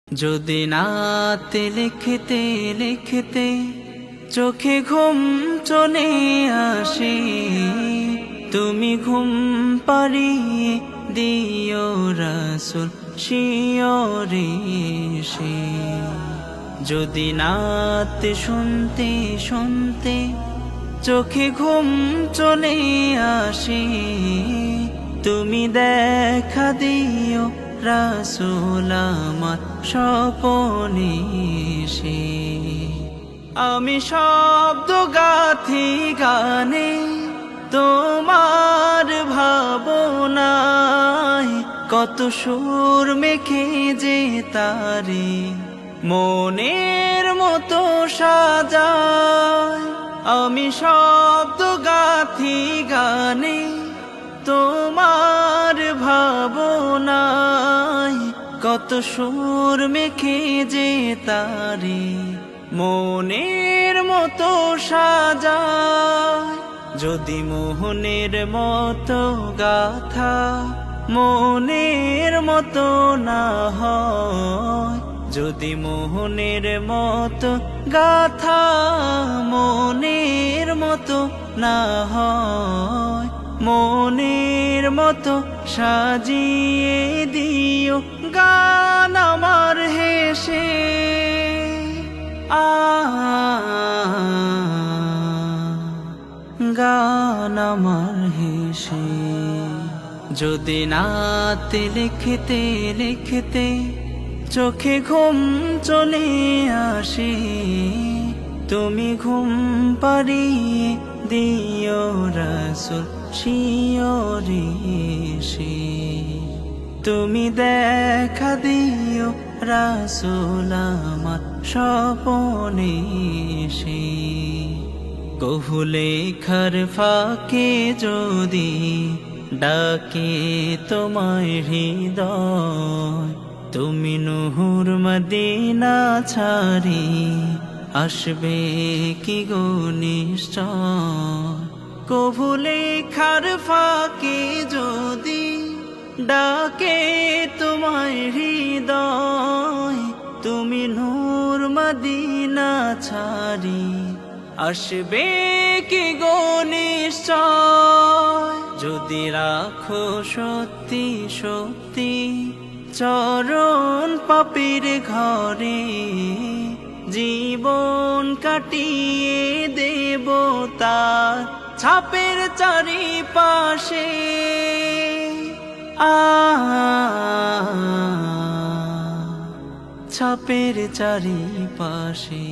যদি নাতে লিখতে লিখতে চোখে ঘুম চলে আসে, তুমি ঘুম পাড়িয়ে দিও রাসূল শিয়রে সে। যদি নাতে শুনতে শুনতে চোখে ঘুম চলে আসে, তুমি দেখা দিও রাসূল আমার স্বপনে সে। আমি শব্দ গাথি গানে তোমার ভাবনায়, কত সুর মেখে যে তারে মনের মতো সাজায়। আমি শব্দ গাথি গানে তোমার ভাবনায়, কত সুর মেখে যে তারে মনের মতো সাজায়। যদি মোহনের মতো গাথা মনের মতো না হয়, যদি মোহনের মতো গাথা মনের মতো না হয়, মনের মতো সাজিয়ে দিও গান আমার হেসে। গান আমার হেসে। যদি নাতে লিখতে লিখতে চোখে ঘুম চলে আসে, তুমি ঘুম পাড়িয়ে দিও রাসূল শিয়রে সে। তুমি দেখা দিও রাসূল আমার স্বপনে সে। কহু লেখার ফাঁকে যদি ডাকে তোমায় হৃদয়, তুমি নূর মদিনা ছাড়ি আসবে কি গো নিশ্চয়। কভু লেখার ফাঁকে যদি ডাকে তোমায় হৃদয়, তুমি নূর মদিনা ছাড়ি আসবে কি গো নিশ্চয়। যদি রাখো সত্যি সত্যি চরণ পাপীর ঘরে, জীবন কাটিয়ে দেব তার ছাপের চারিপাশে। ছাপের চারিপাশে।